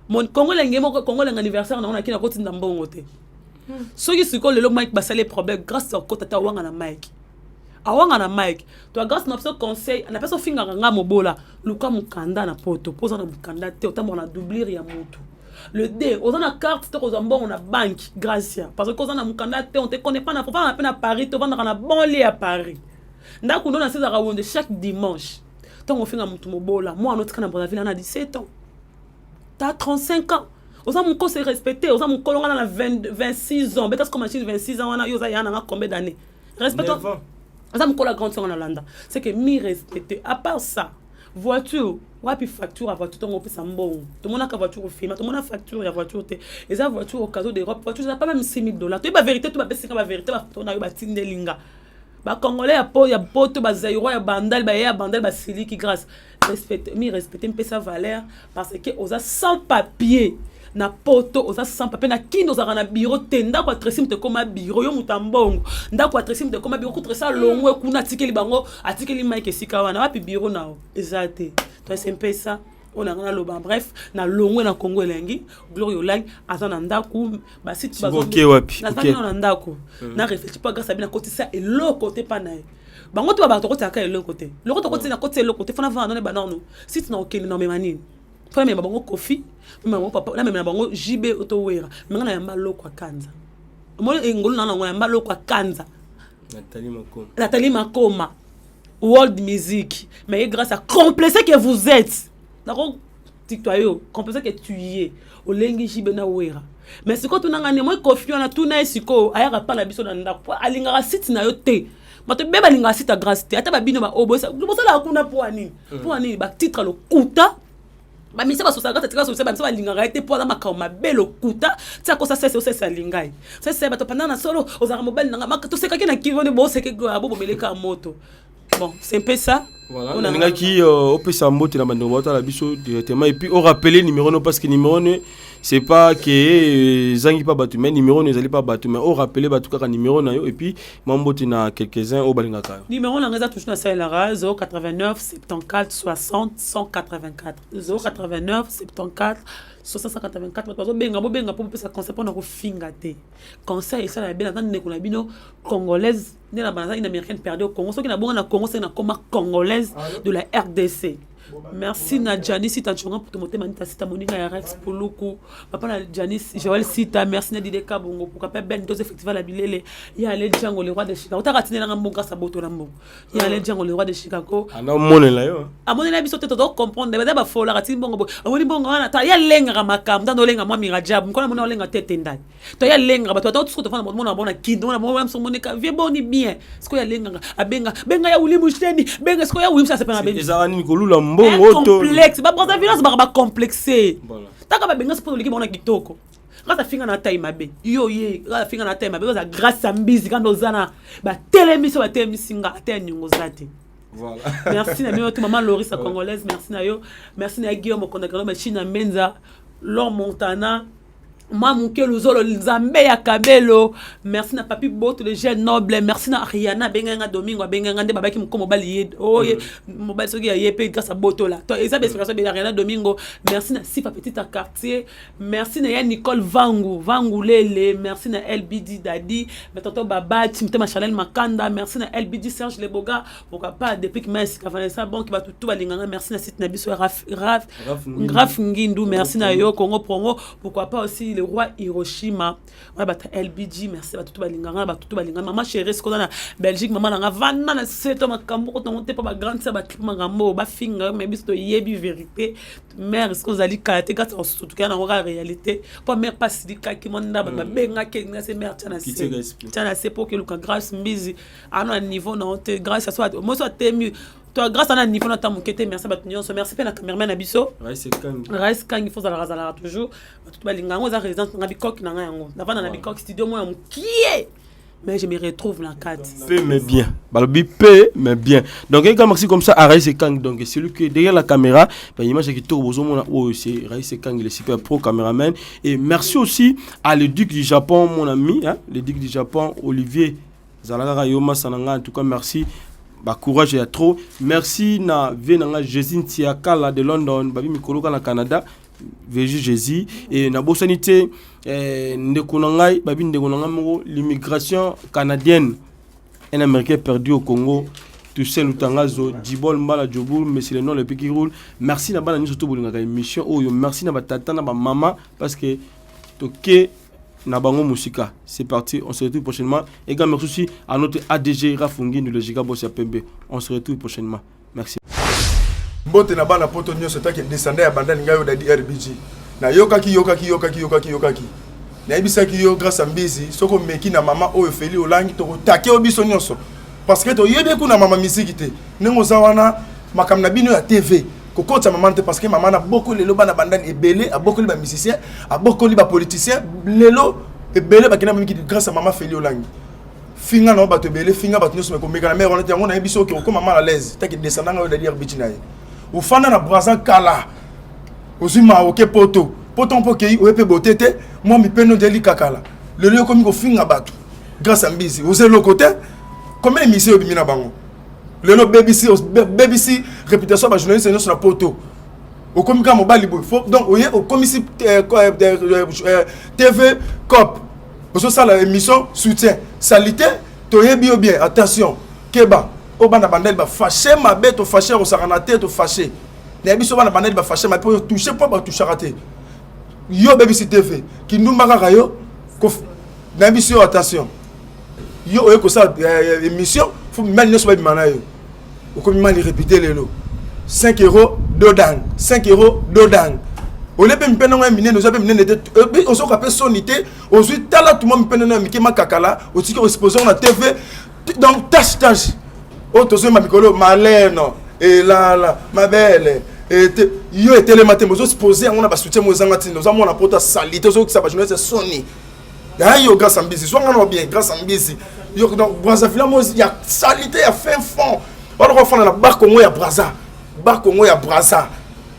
mon Congo lengi mo Congo lengi anniversaire na ona kina koti ndambongo te so qui siko le Mike basale problème grâce à kota ta wanga na Mike awanga na Mike to grâce na ce conseil na personne finga nga mobola luka mukanda na poto poza na mukanda te otambo na doublir ya moto le D on a carte to kozambo on a banque gracia parce que kozana mukanda te on te connaît pas na pas na Paris to vendre na bon lit à Paris ndako ndo na seza rawonde chaque dimanche tant on fait na mutu mobola moi notre kana Brazzaville on a 17 ans t'as 35 ans oza mon co se respecter oza mon colonga na 26 ans peut-être comme 26 ans on a yoza yana combien d'années respectons oza mon cola grande sœur en Hollande c'est que mi respecter à part ça voiture wapi facture à voiture on peut s'ambon tout le monde a voiture au film tout le monde a facture ya voiture te et ça voiture au cadeau d'Europe voiture ça pas même $6,000 tu ba vérité tu ba baisser la vérité ba on a eu ba tindelinga ba congolais ya poto ba zairo ya bandal ba ya bandal ba siliki grâce respecter un peu sa valeur parce que oza sans papier na poto oza sans papier na kindo za na bureau tenda kwa tresim te koma bureau yo mutambongo nda kwa tresim te koma bureau kutresa longwe kuna tikeli bango atikeli Mike sika wana wapi bureau nao ezate toi c'est un peu ça on a loba bref na longwe na Congo elengi Gloire Yolangi azana ndaku ba site bazo OK wapi OK na ndaku na réfléchir pas grâce à bien côté ça et l'autre côté pas nae bango to ba to côté aka l'autre côté na côté l'autre côté fana va na banano site na OK na memani fana me bango Kofi me papa na me na bango JB Otowera me na yamba loko kanza mo engolo na ngo yamba loko kanza Nathalie Makoma World Music mais grâce à complexé que vous êtes d'accord tiktoyo complexé que tu y es olengi JB na wera mais c'est quand on a moi Kofi on a tout na siko aya pa na biso na ndako alinga site na yo te mato beba linga site grâce te ata ba bino ba obosa la kuna pour ani ba titre le kuta ba misa ba sosa grâce tika sosa ba misa ba linga raite pour na makoma belo kuta tia ko ça c'est lingai c'est ba to pendant na solo ozara mobile na maka to seka kina kivone bo seke go abo beleka moto bon c'est un peu ça voilà on a qui au peut s'emboter na bando la biso directement et puis on rappeler numéro non parce que numéro ne c'est pas que zangi pas battu mais numéro ne allez pas battu mais on rappeler battu ka numéro na yo et puis mambote na quelques-uns au balinga ka numéro na ngeza touche na Saint-Lara 089 74 60 184 089 74 684 bazo benga pour pesa conseil pour na ko finga te conseil ça la bien attendre ne ko na bino congolaise ne la banza une américaine perdue au Congo ce qui na bonga na Congo c'est na comme congolaise de la RDC Merci na Janice Tanchonga pour te monter manita sita moninga ya Rex Puluku. Papa na Janice Joël Sita, merci na Dide Kabongo pour capable ben dos effectivement la bilele. Ya ale Django le roi de Chicago. Ota ratine na mbonga sa boto na mbongo. Ya ale Django le roi de Chicago. Ana mone la yo. Amone na biso te to comprendre ba ba fola ratine mbongo. Amoni mbongo na ta ya lenga makam dans lenga moi mirajab. Mkona mona lenga tete ndani. To ya lenga ba to to to fana mona bona kindo na mona mso monika vie boni bien. Sko ya lenga abenga benga ya ulimu shteni benga sko ya ulimu sa sepa na benga. Ezara ni kolula mbongo to. Complexe ba brosa violence ba complexé taka ba benga sport l'équipe on a kitoko grâce à finga na taille mabe yo ye grâce à finga na taille mabe grâce à mbizi quand ozana ba télémission ba télémissinga ate nyongo zate voilà merci na mio to maman Lorisa congolaise merci na yo merci na Guillaume Kondakalo machine Menza Lor Montana Mamouke Zolo Nzambe ya Kabelo, merci na Papi Boto le jeune noble, merci na Ariana Benga Domingo Benga nde babaki mkomo mobali oh mobali soki ya yepe grâce à Boto là. To eza explication de Ariana Domingo, merci na Sifa Petite à quartier, merci na Nicole Vangu Lele, merci na LBD Dadi, Metoto Baba Timtema Chanel Makanda, merci na LBD Serge Leboga, pourquoi pas depuis que merci ka Vanessa bon qui va tout balinganga, merci na site na biso Raf Ngindu, merci na yo Congo Promo, pourquoi pas aussi le roi Hiroshima ouais bata LBG merci ba tout balinganga maman chérie ce qu'on a na Belgique maman na vana na seto makambo ko tonte pa ba grande sa ba clip makambo ba finga mais biso yebi vérité mère ce qu'on ali kate ka surtout kana ngora réalité pas mère pas sidika ki monda ba benga ke ngase mère tana c'est pour que le grâce mbizi à un niveau na honte grâce à soit moi soit temu. Toi, grâce à un niveau, notre mouquette, merci à Batunion, merci à la caméraman Abisso. Rice Kang, il faut la toujours. Tout le monde a résidence dans la bicoque, dans la bicoque studio, moi, qui est. Mais je me retrouve dans la cadre. Peu, mais bien. Balbi, peu, mais bien. Donc, il y a un comme ça à Rice Kang. Donc, c'est lui qui est derrière la caméra. L'image qui tourne aux hommes, c'est Rice Kang, il est super pro caméraman. Et merci aussi à le duc du Japon, mon ami, le duc du Japon, Olivier Zalaga Yoma Sananga. En tout cas, merci. Bah courage et trop. Merci na venanga Jésus Tiakala de London, babi mikolo na Canada, veju Jésus et na bosanité ndekonangai babi ndekonanga mo l'immigration canadienne. Un Américain perdu au Congo. Toussaint Lutangazo, Djibol Mbala Djoboul, mais c'est le nom le pays qui roule. Merci na bana surtout pour la émission. Oh merci na ba tata na ba maman parce que toké Nabango Musika. C'est parti, on se retrouve prochainement. Et également merci aussi à notre ADG Rafungi de Logica Bossia Pembe. On se retrouve prochainement. Merci. Mbote na bana poto nyo sota ke descendre ya banda ngayo da RBG. Na yokaki. Na ibisa ki yo grâce à Mbizi, soko meki na mama o Feli Olangi to take obiso nyonso. Parce que to yebe ku na mama musique te. Nengo zawana makam na bino ya TV. Kokota maman te parce que maman a beaucoup lelo bana bandani ebele, a beaucoup les musiciens, a beaucoup les politiciens, lelo ebele ba kina miki grâce à maman Feli Olangi. Finga no ba to ebele, finga ba tino so ko meka na mère on était on a biso ko maman à l'aise, ta ki descendant nga de RBG na ye. Ou fana na brazan kala. Ozima oke poto. Poto mpo kei o epe botete, moi mi peno deli kakala. Lelo ko mi ko finga batu. Grâce à Mbizi, ose le côté combien d'émissions bimina bango. Le BBC réputation ba journaliste sur la poto. Au communiqué mobile donc au commissaire TV COP. Parce que ça la émission soutien salité toye bio bien attention keba o bana bandel ba fâché ma bête au fâché au saranaté au fâché. Na biso bana bandel ba fâché ma pour toucher pas ba toucher raté. Yo BBC TV qui nous maka yo na biso attention. Yo ko ça émission faut mal ne soit bimana yo. Au commun il répéter les lots 5 euros dodang 5 euros dodang au lieu de me payer un miné nous avons miné on s'en rappelle sonité aujourd'hui tala tout le monde me paye un miké ma kakala aussi qu'on expose on a TV donc tâche oh tous ma micolo malène et là ma belle et yo et télématin nous exposer on a pas soutien moi zangati nous avons on a porte salité aux autres ça va jouer c'est Sony yo grâce à Mbizi soit on bien grâce à Mbizi yo donc Brazzaville il y a salité il y a fin fond. On va faire la barre Congo ya Brazza. Barre Congo ya Brazza.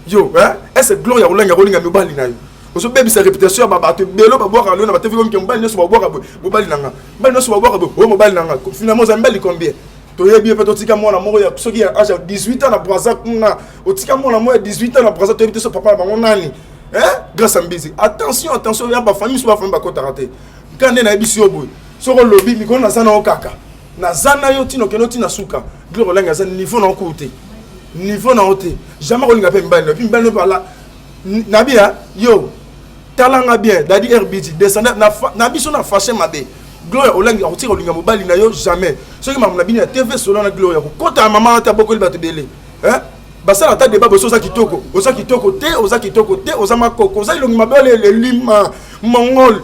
Yo, hein? Est-ce que gloire ya rolinga mobali na yo? Oso baby sa réputation ba te belo ba boire na ba te comme que mobali no so ba boire mobali nanga. Mobali no so ba boire o mobali nanga. Finalement za mbali combien? To yebi pe to tika mona moko ya soki ya âge 18 ans na Brazza kuna. O tika mona mo ya 18 ans na Brazza to yebi so papa ba nani. Hein? Grâce à Mbizi. Attention ya ba famille so ba famille ba kota rater. Quand na ebisi oboy. Soko lobby mikona na sana okaka. Na zana yo tino keno tina suka. Gloire langa za niveau na côté. niveau na ote jamais kolinga pe mbali puis mbali par là na bien yo talanga bien dadi RBT descendant na biso na fâché mabe Gloria olangi akoti kolinga mobali na yo jamais soki mamu na bini TV solo na Gloria ko kota mama ta bokoli bato belé hein basala ta débat boso za kitoko te oza makoko oza ilongi mabele le lima mongol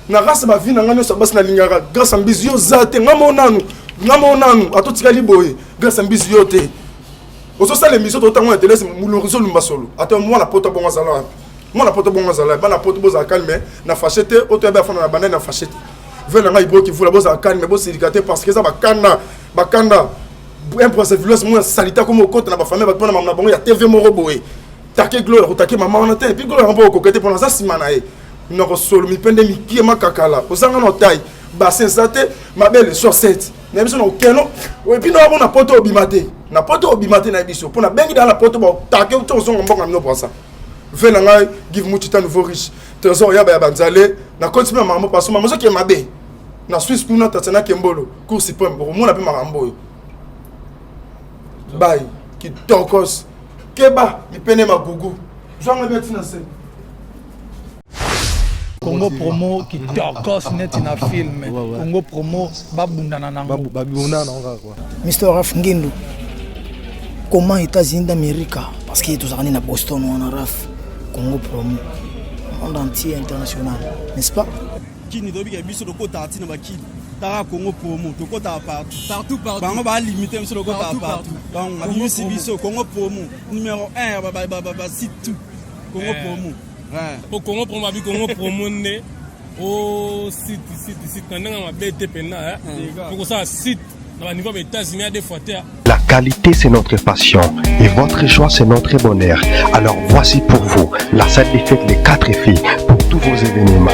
na race ma vie na ngano so bas na lingara grâce ambizio zate ngamo nanu atotikali boye grâce ambizio te ozo sala émission to tango na télé mulorizo lumba solo ata moi na poto bonga zala bana poto boza calme na fâché te oto ba fana na bana na fâché te veut na ngai bro ki vula boza calme bo sirikate parce que ça bakanda un procès violence moi salita comme au côté na ba famille ba tona na bongo ya TV moro boye take Gloria ko take maman na te puis Gloria on ko kokete pendant ça simana e noko solo mi pende mi kiema kakala ozanga no taille bassin sate ma belle chaussette na biso no keno et puis no abona poto obimate na biso pona bengi dans la poto ba take to zongo mbonga no pour ça veut na ngai give muchita nouveau riche trésor ya ba banzale na continue maman parce que maman so ki mabe na Suisse kuna tatana kembolo cours suprême pour mona pe marambo bye qui tokos keba mi pene magugu zonga betina se Congo promo qui tokos net na film Congo promo babundana nango Mr. Raf Ngindu comment États-Unis d'Amérique parce que tous en Boston on a Raf Congo promo monde entier international n'est-ce pas qui ni dobi biso de kota tina bakili tara Congo promo to kota partout bango ba limiter biso de kota partout donc ma biso Congo promo numéro 1 ba site tout Congo promo pour Congo promo abi Congo promo né au site nanga ma BT pena pour ça site au niveau des États-Unis des fois. La qualité, c'est notre passion et votre choix, c'est notre bonheur. Alors voici pour vous la salle des fêtes Les 4 filles pour tous vos événements.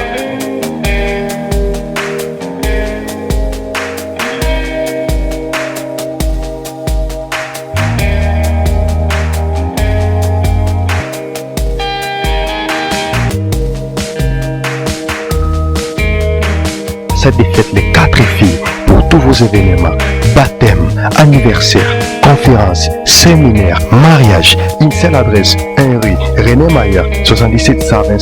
Salle des fêtes Les 4 filles pour tous vos événements, baptême, anniversaire, conférence, séminaire, mariage. Une seule adresse, 1 rue René Mayer, 77 125.